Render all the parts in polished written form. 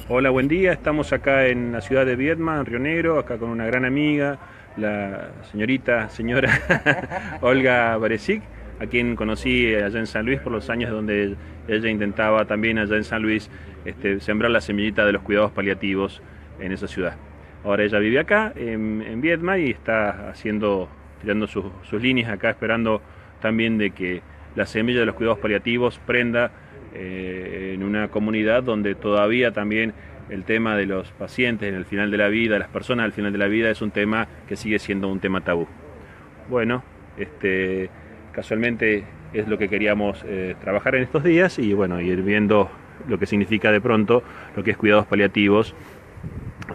Hola, buen día. Estamos acá en la ciudad de Viedma, en Río Negro, acá con una gran amiga, la señora Olga Baresic, a quien conocí allá en San Luis por los años donde ella intentaba también allá en San Luis sembrar la semillita de los cuidados paliativos en esa ciudad. Ahora ella vive acá en Viedma y está tirando sus líneas acá, esperando también de que la semilla de los cuidados paliativos prenda en una comunidad donde todavía también el tema de los pacientes en el final de la vida, las personas al final de la vida, es un tema que sigue siendo un tema tabú. Bueno, casualmente es lo que queríamos trabajar en estos días y bueno, ir viendo lo que significa de pronto lo que es cuidados paliativos,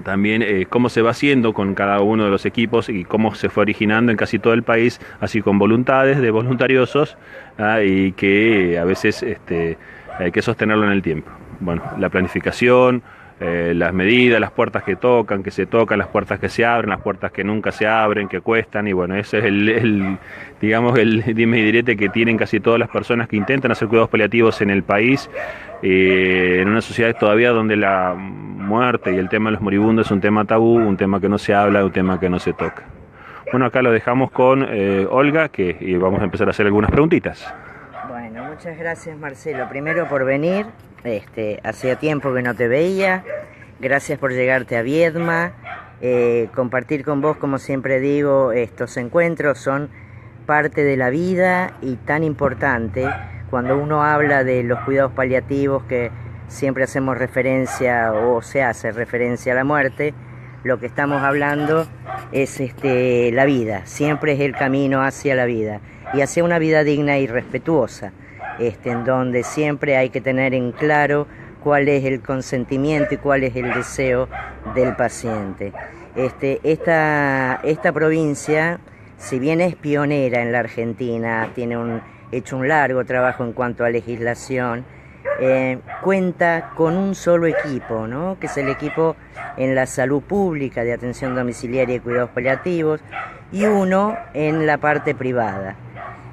también cómo se va haciendo con cada uno de los equipos y cómo se fue originando en casi todo el país, así con voluntades de voluntarios y que a veces hay que sostenerlo en el tiempo. Bueno, la planificación, las medidas, las puertas que se tocan, las puertas que se abren, las puertas que nunca se abren, que cuestan, y bueno, ese es digamos, el dime y direte que tienen casi todas las personas que intentan hacer cuidados paliativos en el país, en una sociedad todavía donde la muerte y el tema de los moribundos es un tema tabú, un tema que no se habla, un tema que no se toca. Bueno, acá lo dejamos con Olga, y vamos a empezar a hacer algunas preguntitas. Bueno, muchas gracias, Marcelo. Primero por venir, hacía tiempo que no te veía. Gracias por llegarte a Viedma. Compartir con vos, como siempre digo, estos encuentros son parte de la vida y tan importante cuando uno habla de los cuidados paliativos, que siempre hacemos referencia o se hace referencia a la muerte. Lo que estamos hablando es la vida, siempre es el camino hacia la vida y hacia una vida digna y respetuosa, en donde siempre hay que tener en claro cuál es el consentimiento y cuál es el deseo del paciente. Esta provincia, si bien es pionera en la Argentina, tiene hecho un largo trabajo en cuanto a legislación, cuenta con un solo equipo, ¿no? Que es el equipo en la salud pública de atención domiciliaria y cuidados paliativos, y uno en la parte privada.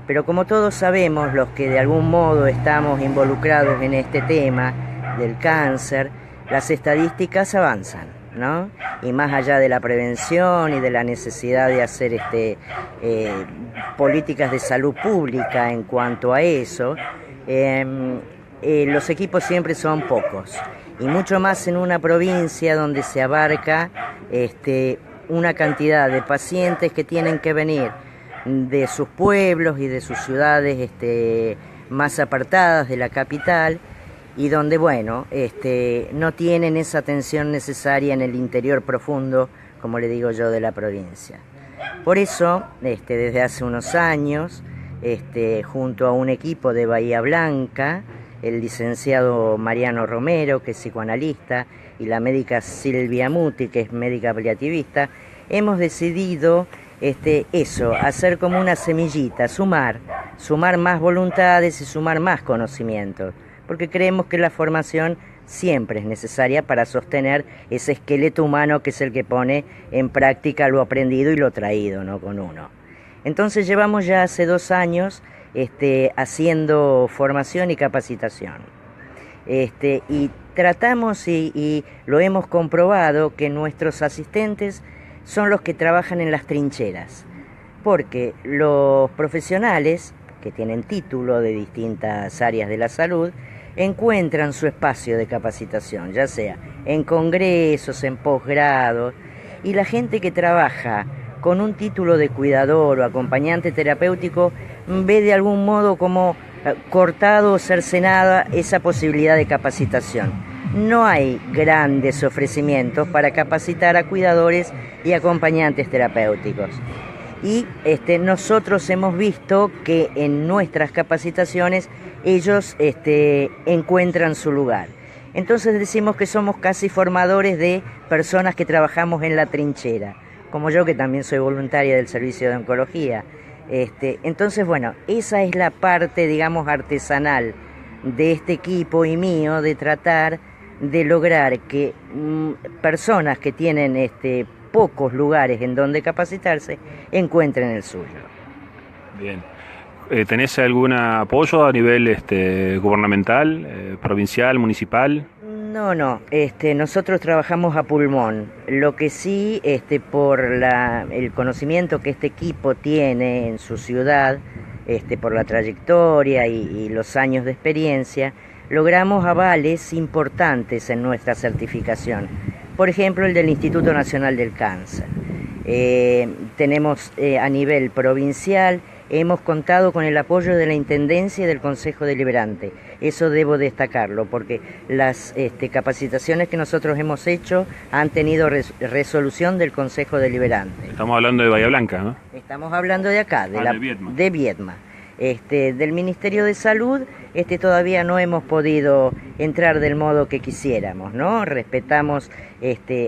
Pero como todos sabemos, los que de algún modo estamos involucrados en este tema del cáncer, las estadísticas avanzan, ¿no? Y más allá de la prevención y de la necesidad de hacer políticas de salud pública en cuanto a eso, los equipos siempre son pocos, y mucho más en una provincia donde se abarca una cantidad de pacientes que tienen que venir de sus pueblos y de sus ciudades más apartadas de la capital, y donde no tienen esa atención necesaria en el interior profundo, como le digo yo, de la provincia. Por eso, desde hace unos años, junto a un equipo de Bahía Blanca, el licenciado Mariano Romero, que es psicoanalista, y la médica Silvia Muti, que es médica paliativista, hemos decidido hacer como una semillita, sumar más voluntades y sumar más conocimientos, porque creemos que la formación siempre es necesaria para sostener ese esqueleto humano que es el que pone en práctica lo aprendido y lo traído, ¿no?, con uno. Entonces llevamos ya hace 2 años haciendo formación y capacitación. Y tratamos y lo hemos comprobado que nuestros asistentes son los que trabajan en las trincheras, porque los profesionales que tienen título de distintas áreas de la salud encuentran su espacio de capacitación, ya sea en congresos, en posgrados, y la gente que trabaja con un título de cuidador o acompañante terapéutico ve de algún modo como cortado o cercenada esa posibilidad de capacitación. No hay grandes ofrecimientos para capacitar a cuidadores y acompañantes terapéuticos. Y nosotros hemos visto que en nuestras capacitaciones ellos encuentran su lugar. Entonces decimos que somos casi formadores de personas que trabajamos en la trinchera, como yo, que también soy voluntaria del servicio de oncología. Entonces, esa es la parte, digamos, artesanal de este equipo y mío, de tratar de lograr que personas que tienen pocos lugares en donde capacitarse encuentren el suyo. Bien. ¿Tenés algún apoyo a nivel gubernamental, provincial, municipal? No, nosotros trabajamos a pulmón. Lo que sí, por el conocimiento que este equipo tiene en su ciudad, por la trayectoria y los años de experiencia, logramos avales importantes en nuestra certificación. Por ejemplo, el del Instituto Nacional del Cáncer. Tenemos a nivel provincial, hemos contado con el apoyo de la Intendencia y del Consejo Deliberante. Eso debo destacarlo, porque las capacitaciones que nosotros hemos hecho han tenido resolución del Consejo Deliberante. Estamos hablando de Bahía Blanca, ¿no? Estamos hablando de acá, de Viedma. Del Ministerio de Salud, todavía no hemos podido entrar del modo que quisiéramos, ¿no? Respetamos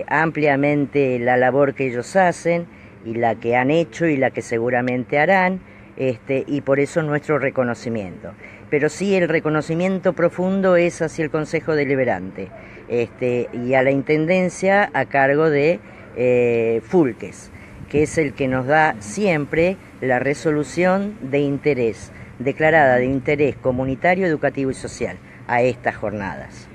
ampliamente la labor que ellos hacen y la que han hecho y la que seguramente harán, y por eso nuestro reconocimiento. Pero sí, el reconocimiento profundo es hacia el Consejo Deliberante, y a la Intendencia a cargo de Fulques, que es el que nos da siempre la resolución de interés, declarada de interés comunitario, educativo y social a estas jornadas.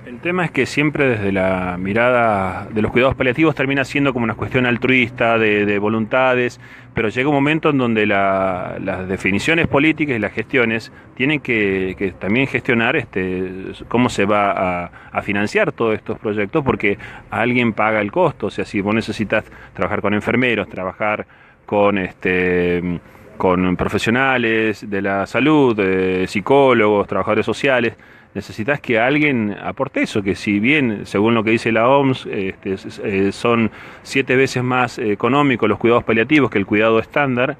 El tema es que siempre desde la mirada de los cuidados paliativos termina siendo como una cuestión altruista, de voluntades, pero llega un momento en donde las definiciones políticas y las gestiones tienen que también gestionar cómo se va a financiar todos estos proyectos, porque alguien paga el costo. O sea, si vos necesitas trabajar con enfermeros, trabajar con profesionales de la salud, psicólogos, trabajadores sociales, necesitas que alguien aporte eso, que si bien, según lo que dice la OMS, son 7 veces más económicos los cuidados paliativos que el cuidado estándar,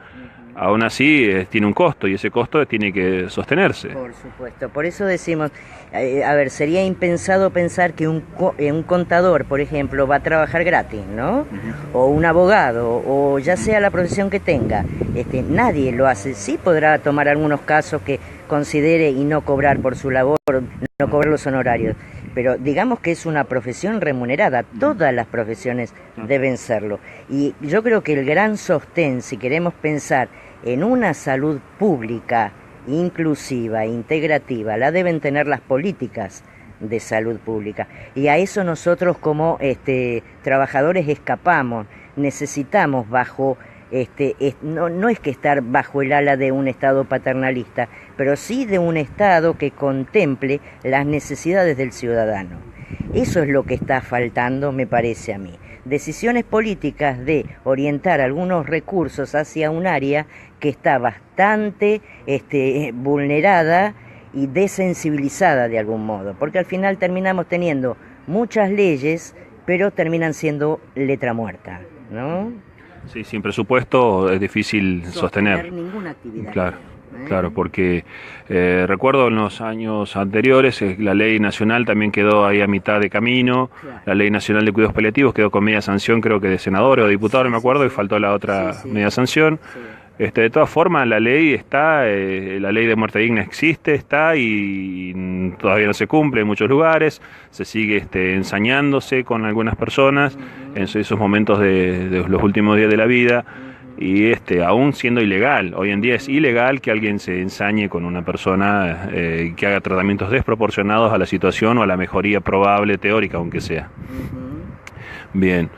aún así tiene un costo y ese costo tiene que sostenerse. Por supuesto, por eso decimos, sería impensado pensar que un contador, por ejemplo, va a trabajar gratis, ¿no? O un abogado, o ya sea la profesión que tenga, nadie lo hace. Sí podrá tomar algunos casos que considere y no cobrar por su labor, no cobrar los honorarios, pero digamos que es una profesión remunerada. Todas las profesiones deben serlo, y yo creo que el gran sostén, si queremos pensar en una salud pública inclusiva, integrativa, la deben tener las políticas de salud pública, y a eso nosotros como trabajadores escapamos. Necesitamos no es que estar bajo el ala de un Estado paternalista, pero sí de un Estado que contemple las necesidades del ciudadano. Eso es lo que está faltando, me parece a mí. Decisiones políticas de orientar algunos recursos hacia un área que está bastante vulnerada y desensibilizada de algún modo, porque al final terminamos teniendo muchas leyes, pero terminan siendo letra muerta, ¿no? Sí, sin presupuesto es difícil sostener ninguna actividad. Claro, porque recuerdo en los años anteriores la ley nacional también quedó ahí a mitad de camino. Claro. La ley nacional de cuidados paliativos quedó con media sanción, creo que de senador o de diputado, no me acuerdo, y faltó la otra media sanción. Sí. De todas formas, la ley está, la ley de muerte digna está y todavía no se cumple en muchos lugares. Se sigue ensañándose con algunas personas en esos momentos de los últimos días de la vida. Y aún siendo ilegal, hoy en día es ilegal que alguien se ensañe con una persona que haga tratamientos desproporcionados a la situación o a la mejoría probable teórica, aunque sea. Bien,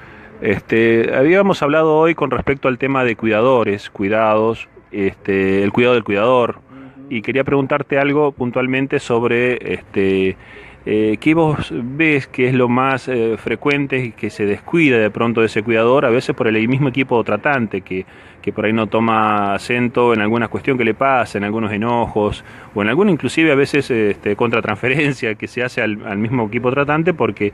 habíamos hablado hoy con respecto al tema de cuidados, el cuidado del cuidador, y quería preguntarte algo puntualmente sobre ¿qué vos ves que es lo más frecuente y que se descuida de pronto de ese cuidador, a veces por el mismo equipo tratante que por ahí no toma acento en alguna cuestión que le pasa, en algunos enojos, o en alguna inclusive a veces contratransferencia que se hace al mismo equipo tratante, porque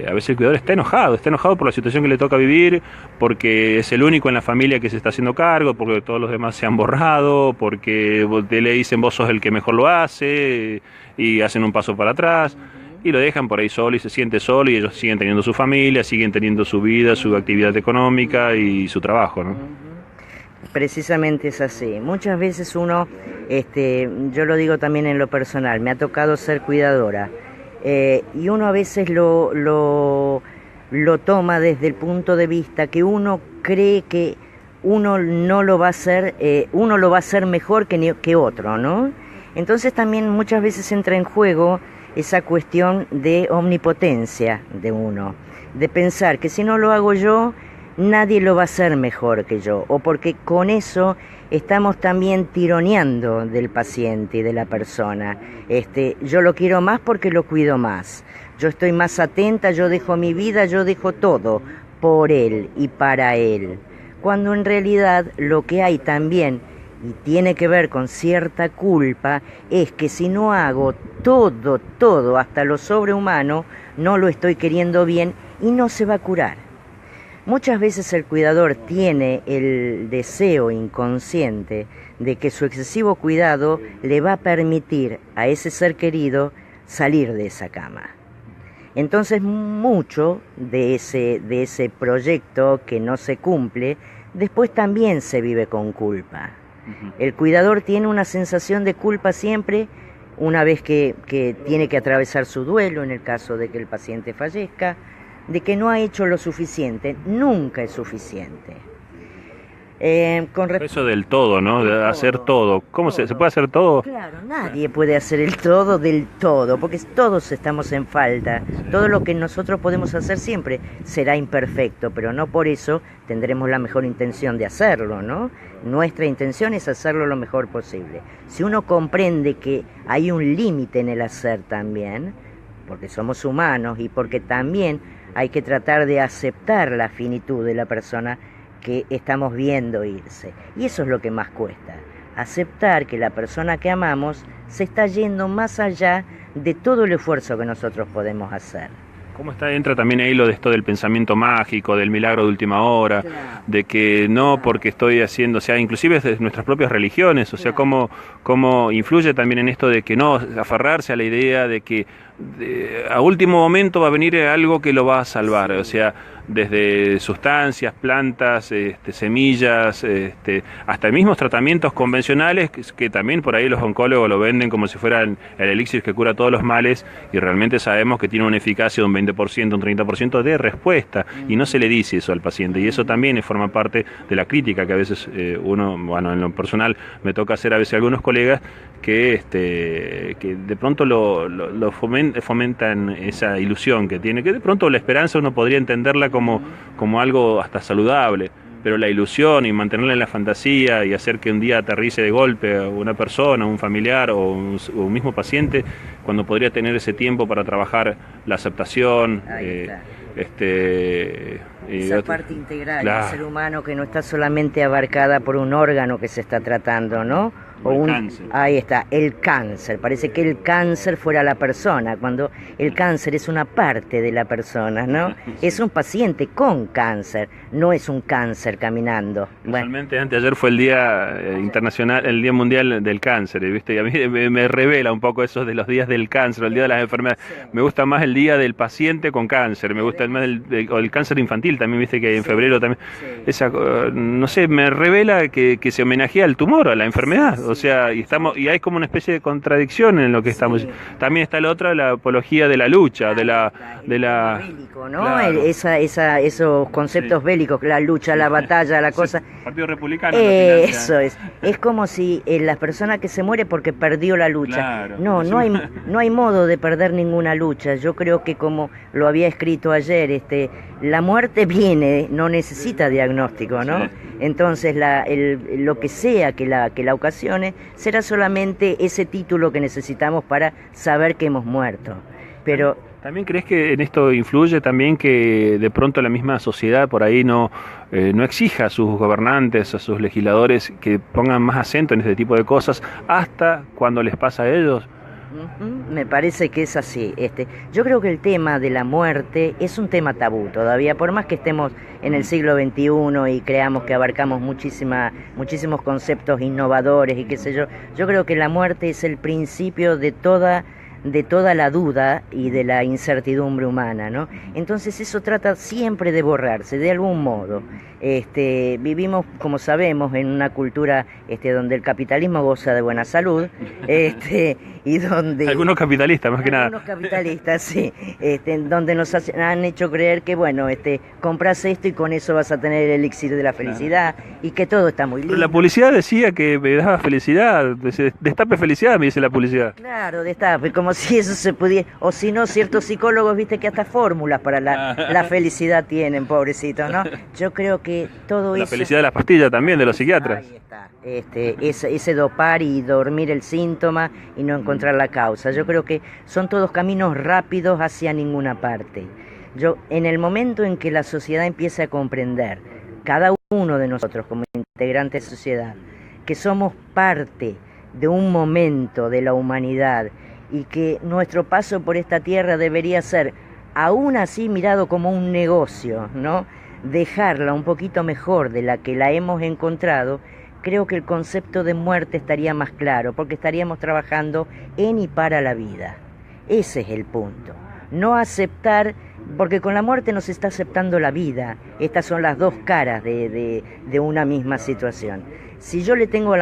a veces el cuidador está enojado por la situación que le toca vivir, porque es el único en la familia que se está haciendo cargo, porque todos los demás se han borrado, porque le dicen vos sos el que mejor lo hace, y hacen un paso para atrás y lo dejan por ahí solo y se siente solo, y ellos siguen teniendo su familia, siguen teniendo su vida, su actividad económica y su trabajo, ¿no? Precisamente es así. Muchas veces uno, yo lo digo también en lo personal, me ha tocado ser cuidadora, y uno a veces lo toma desde el punto de vista que uno cree que uno no lo va a hacer, uno lo va a hacer mejor que otro, ¿no? Entonces también muchas veces entra en juego esa cuestión de omnipotencia de uno, de pensar que si no lo hago yo, nadie lo va a hacer mejor que yo, o porque con eso estamos también tironeando del paciente y de la persona. Yo lo quiero más porque lo cuido más, yo estoy más atenta, yo dejo mi vida, yo dejo todo por él y para él, cuando en realidad lo que hay también, y tiene que ver con cierta culpa, es que si no hago todo, hasta lo sobrehumano, no lo estoy queriendo bien y no se va a curar. Muchas veces el cuidador tiene el deseo inconsciente de que su excesivo cuidado le va a permitir a ese ser querido salir de esa cama. Entonces mucho de ese proyecto que no se cumple, después también se vive con culpa. El cuidador tiene una sensación de culpa siempre, una vez que tiene que atravesar su duelo, en el caso de que el paciente fallezca, de que no ha hecho lo suficiente. Nunca es suficiente. Eso del todo, ¿no? De hacer todo. ¿Cómo se puede hacer todo? Claro, nadie puede hacer el todo del todo, porque todos estamos en falta. Sí. Todo lo que nosotros podemos hacer siempre será imperfecto, pero no por eso tendremos la mejor intención de hacerlo, ¿no? Nuestra intención es hacerlo lo mejor posible. Si uno comprende que hay un límite en el hacer también, porque somos humanos y porque también hay que tratar de aceptar la finitud de la persona que estamos viendo irse. Y eso es lo que más cuesta, aceptar que la persona que amamos se está yendo más allá de todo el esfuerzo que nosotros podemos hacer. ¿Cómo entra también ahí lo de esto del pensamiento mágico, del milagro de última hora, claro, de que no porque estoy haciendo, o sea, inclusive desde nuestras propias religiones, o sea, cómo influye también en esto de que no aferrarse a la idea de que a último momento va a venir algo que lo va a salvar, sí, o sea, desde sustancias, plantas, semillas, hasta mismos tratamientos convencionales que también por ahí los oncólogos lo venden como si fueran el elixir que cura todos los males, y realmente sabemos que tiene una eficacia de un 20%, un 30% de respuesta, y no se le dice eso al paciente, y eso también forma parte de la crítica que a veces uno, bueno, en lo personal me toca hacer a veces a algunos colegas que de pronto lo fomentan esa ilusión que tiene, que de pronto la esperanza uno podría entenderla como algo hasta saludable, pero la ilusión y mantenerla en la fantasía y hacer que un día aterrice de golpe a una persona, un familiar o un mismo paciente, cuando podría tener ese tiempo para trabajar la aceptación, esa parte integral, claro, del ser humano, que no está solamente abarcada por un órgano que se está tratando, ¿no? Cáncer. Ahí está, el cáncer. Parece que el cáncer fuera la persona, cuando el cáncer es una parte de la persona, ¿no? Sí. Es un paciente con cáncer, no es un cáncer caminando. Realmente anteayer fue el Día Internacional, el Día Mundial del Cáncer, ¿viste? Y a mí me revela un poco eso de los días del cáncer, el Día de las Enfermedades. Sí. Me gusta más el Día del Paciente con Cáncer, me gusta más el cáncer infantil también, ¿viste? Que en febrero también. Sí. No sé, me revela que se homenajea al tumor, a la enfermedad. Sí. O sea, y hay como una especie de contradicción en lo que estamos. También está la otra, la apología de la lucha, de la bélico, ¿no? Claro. Esos conceptos, sí, bélicos, la lucha, la batalla, la cosa. Sí. Partido Republicano. Eso es como si la persona que se muere porque perdió la lucha. Claro. No hay modo de perder ninguna lucha. Yo creo que, como lo había escrito ayer, la muerte viene, no necesita diagnóstico, ¿no? Sí. Entonces lo que sea que la ocasione será solamente ese título que necesitamos para saber que hemos muerto. Pero ¿también crees que en esto influye también que de pronto la misma sociedad por ahí no exija a sus gobernantes, a sus legisladores, que pongan más acento en este tipo de cosas hasta cuando les pasa a ellos? Me parece que es así. Yo creo que el tema de la muerte es un tema tabú todavía, por más que estemos en el siglo XXI y creamos que abarcamos muchísimos conceptos innovadores y qué sé yo. Yo creo que la muerte es el principio de toda la duda y de la incertidumbre humana, ¿no? Entonces eso trata siempre de borrarse, de algún modo. Vivimos, como sabemos, en una cultura donde el capitalismo goza de buena salud, y donde... Algunos capitalistas, más que nada. Algunos capitalistas, sí, donde nos han hecho creer que, bueno, compras esto y con eso vas a tener el elixir de la felicidad, claro, y que todo está muy lindo. Pero la publicidad decía que me daba felicidad, destape felicidad, me dice la publicidad. Claro, destape, como como si eso se pudiera, o si no, ciertos psicólogos, viste que hasta fórmulas para la felicidad tienen, pobrecitos, ¿no? Yo creo que todo la eso... felicidad de las pastillas también, de los psiquiatras. Ahí está. Ese dopar y dormir el síntoma y no encontrar la causa. Yo creo que son todos caminos rápidos hacia ninguna parte. En el momento en que la sociedad empiece a comprender, cada uno de nosotros como integrantes de sociedad, que somos parte de un momento de la humanidad y que nuestro paso por esta tierra debería ser, aún así mirado como un negocio, ¿no? Dejarla un poquito mejor de la que la hemos encontrado, creo que el concepto de muerte estaría más claro, porque estaríamos trabajando en y para la vida. Ese es el punto. No aceptar, porque con la muerte no se está aceptando la vida. Estas son las dos caras de una misma situación. Si yo le tengo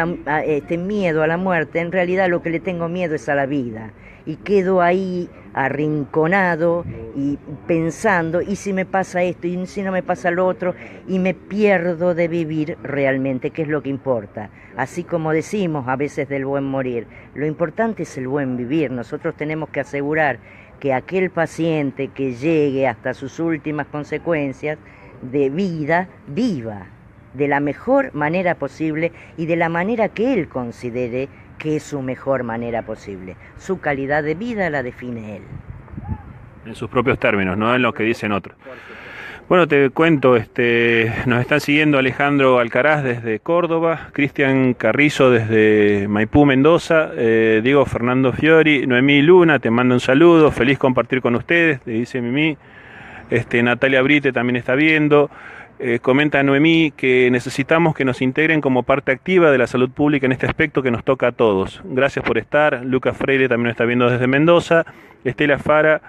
miedo a la muerte, en realidad lo que le tengo miedo es a la vida. Y quedo ahí arrinconado y pensando, ¿y si me pasa esto? ¿Y si no me pasa lo otro? Y me pierdo de vivir realmente, que es lo que importa. Así como decimos a veces del buen morir, lo importante es el buen vivir. Nosotros tenemos que asegurar que aquel paciente que llegue hasta sus últimas consecuencias de vida, viva de la mejor manera posible y de la manera que él considere que es su mejor manera posible. Su calidad de vida la define él. En sus propios términos, no en lo que dicen otros. Bueno, te cuento, nos están siguiendo Alejandro Alcaraz desde Córdoba, Cristian Carrizo desde Maipú, Mendoza, Diego Fernando Fiori, Noemí Luna, te mando un saludo, feliz compartir con ustedes, te dice Mimi, Natalia Brite también está viendo. Comenta Noemí que necesitamos que nos integren como parte activa de la salud pública en este aspecto que nos toca a todos. Gracias por estar. Lucas Freire también nos está viendo desde Mendoza. Estela Fara,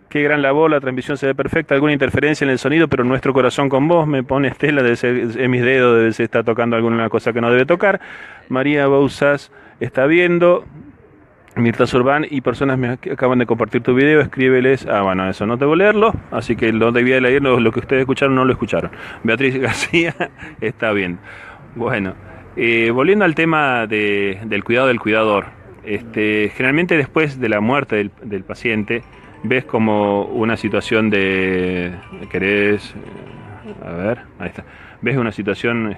qué gran labor, la transmisión se ve perfecta. Alguna interferencia en el sonido, pero nuestro corazón con vos. Me pone Estela, debe ser en mis dedos, debe ser está tocando alguna cosa que no debe tocar. María Bouzas está viendo. Mirta Surban y personas que acaban de compartir tu video, escríbeles. Bueno, eso no debo leerlo, así que lo debía leer, lo que ustedes escucharon no lo escucharon. Beatriz García está bien. Bueno, volviendo al tema del cuidado del cuidador, generalmente después de la muerte del paciente, ves como una situación de... ¿Querés? A ver, ahí está. Ves una situación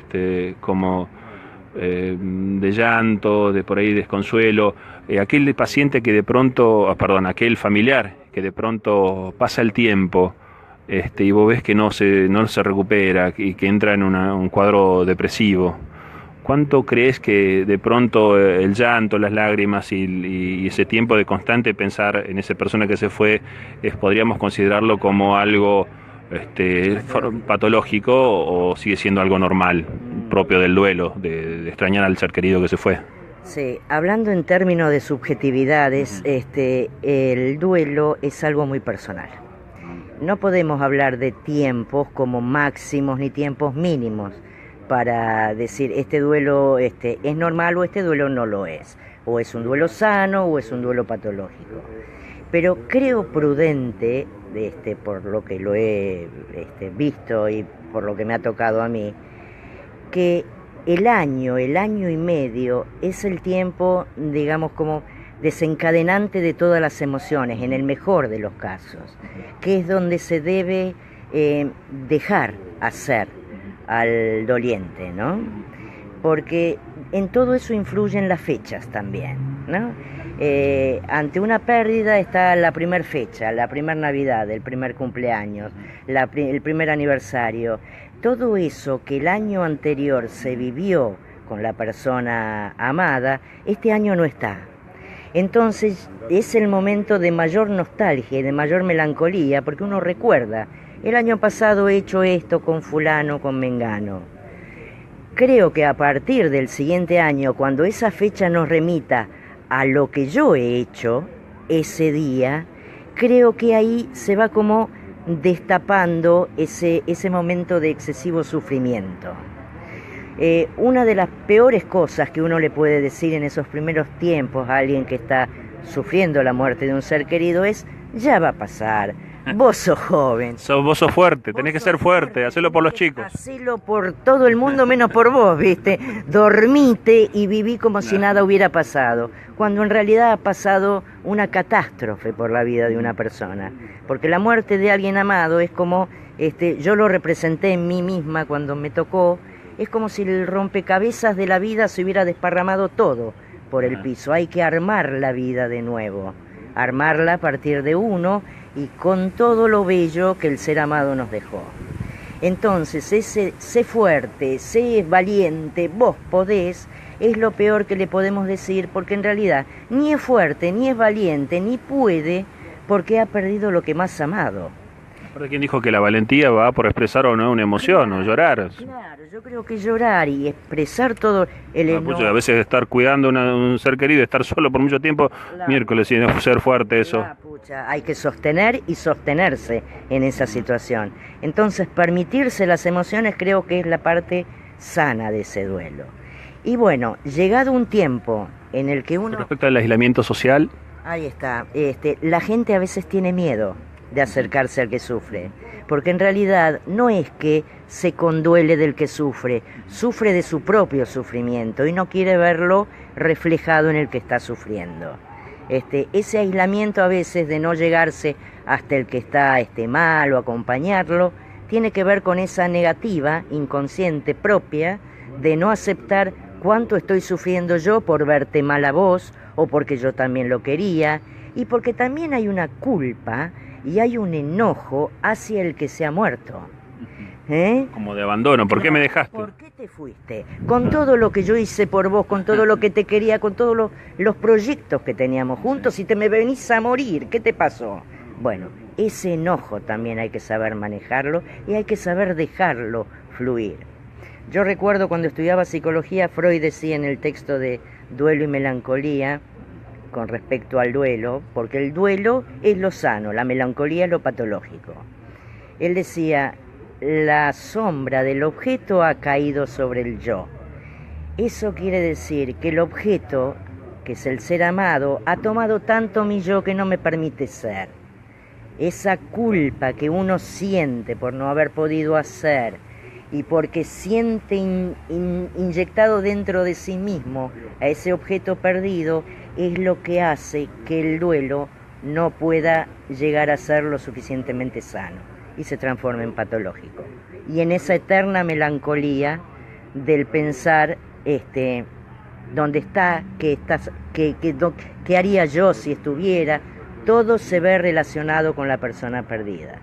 como... de llanto, de por ahí desconsuelo, aquel paciente que de pronto, aquel familiar que de pronto pasa el tiempo y vos ves que no se recupera y que entra en un cuadro depresivo. ¿Cuánto crees que de pronto el llanto, las lágrimas y ese tiempo de constante pensar en esa persona que se fue, podríamos considerarlo como algo patológico o sigue siendo algo normal, propio del duelo, de extrañar al ser querido que se fue? Sí, hablando en términos de subjetividades, el duelo es algo muy personal. No podemos hablar de tiempos como máximos ni tiempos mínimos para decir este duelo es normal o este duelo no lo es, o es un duelo sano o es un duelo patológico. Pero creo prudente, por lo que lo he visto y por lo que me ha tocado a mí, que el año y medio es el tiempo, digamos, como desencadenante de todas las emociones, en el mejor de los casos, que es donde se debe dejar hacer al doliente, ¿no? Porque en todo eso influyen las fechas también, ¿no? Ante una pérdida está la primer fecha, la primer Navidad, el primer cumpleaños, el primer aniversario. Todo eso que el año anterior se vivió con la persona amada, este año no está. Entonces es el momento de mayor nostalgia y de mayor melancolía, porque uno recuerda, el año pasado he hecho esto con fulano, con mengano. Creo que a partir del siguiente año, cuando esa fecha nos remita a lo que yo he hecho ese día, creo que ahí se va como destapando ese momento de excesivo sufrimiento. Una de las peores cosas que uno le puede decir en esos primeros tiempos a alguien que está sufriendo la muerte de un ser querido es: ya va a pasar, Vos sos joven. Vos sos fuerte, tenés que ser fuerte, hacelo por los chicos. Hacelo por todo el mundo menos por vos, ¿viste? Dormite y viví como si nada hubiera pasado, cuando en realidad ha pasado una catástrofe por la vida de una persona. Porque la muerte de alguien amado es como, yo lo representé en mí misma cuando me tocó, es como si el rompecabezas de la vida se hubiera desparramado todo por el piso. Hay que armar la vida de nuevo, armarla a partir de uno y con todo lo bello que el ser amado nos dejó. Entonces, sé fuerte, sé valiente, vos podés, es lo peor que le podemos decir, porque en realidad ni es fuerte, ni es valiente, ni puede, porque ha perdido lo que más ha amado. ¿Quién dijo que la valentía va por expresar o no una emoción, claro, o llorar? Claro, yo creo que llorar y expresar todo el enojo. A veces estar cuidando un ser querido, estar solo por mucho tiempo, miércoles, y no ser fuerte eso. Hay que sostener y sostenerse en esa situación. Entonces, permitirse las emociones creo que es la parte sana de ese duelo. Y bueno, llegado un tiempo en el que uno... Respecto al aislamiento social... Ahí está. La gente a veces tiene miedo de acercarse al que sufre, porque en realidad no es que se conduele del que sufre, sufre de su propio sufrimiento y no quiere verlo reflejado en el que está sufriendo. Ese aislamiento a veces de no llegarse hasta el que está mal o acompañarlo, tiene que ver con esa negativa inconsciente propia de no aceptar cuánto estoy sufriendo yo por verte mal a vos o porque yo también lo quería, y porque también hay una culpa y hay un enojo hacia el que se ha muerto. Como de abandono, ¿por qué me dejaste? ¿Por qué te fuiste? Con todo lo que yo hice por vos, con todo lo que te quería, con todos los proyectos que teníamos juntos, y te me venís a morir, ¿qué te pasó? Bueno, ese enojo también hay que saber manejarlo y hay que saber dejarlo fluir. Yo recuerdo cuando estudiaba psicología, Freud decía en el texto de Duelo y Melancolía, con respecto al duelo, porque el duelo es lo sano, la melancolía es lo patológico. Él decía, la sombra del objeto ha caído sobre el yo. Eso quiere decir que el objeto, que es el ser amado, ha tomado tanto mi yo que no me permite ser. Esa culpa que uno siente por no haber podido hacer y porque siente inyectado dentro de sí mismo a ese objeto perdido, es lo que hace que el duelo no pueda llegar a ser lo suficientemente sano y se transforma en patológico. Y en esa eterna melancolía del pensar dónde está, qué haría yo si estuviera, todo se ve relacionado con la persona perdida.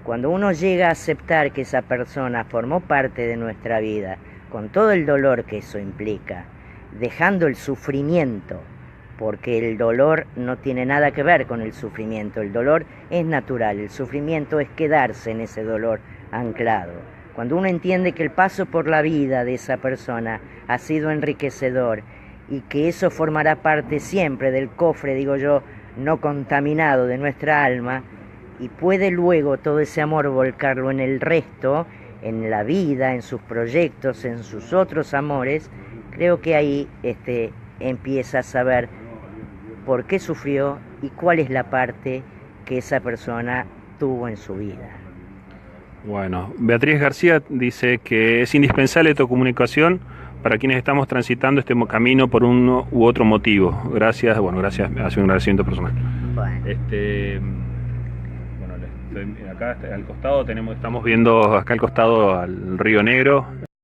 Cuando uno llega a aceptar que esa persona formó parte de nuestra vida, con todo el dolor que eso implica, dejando el sufrimiento, porque el dolor no tiene nada que ver con el sufrimiento, el dolor es natural, el sufrimiento es quedarse en ese dolor anclado. Cuando uno entiende que el paso por la vida de esa persona ha sido enriquecedor y que eso formará parte siempre del cofre, digo yo, no contaminado de nuestra alma, y puede luego todo ese amor volcarlo en el resto, en la vida, en sus proyectos, en sus otros amores, creo que ahí empieza a saber por qué sufrió y cuál es la parte que esa persona tuvo en su vida. Bueno, Beatriz García dice que es indispensable tu comunicación para quienes estamos transitando este camino por uno u otro motivo. Gracias, gracias, hace un agradecimiento personal. Bueno, acá al costado estamos viendo acá al costado al Río Negro.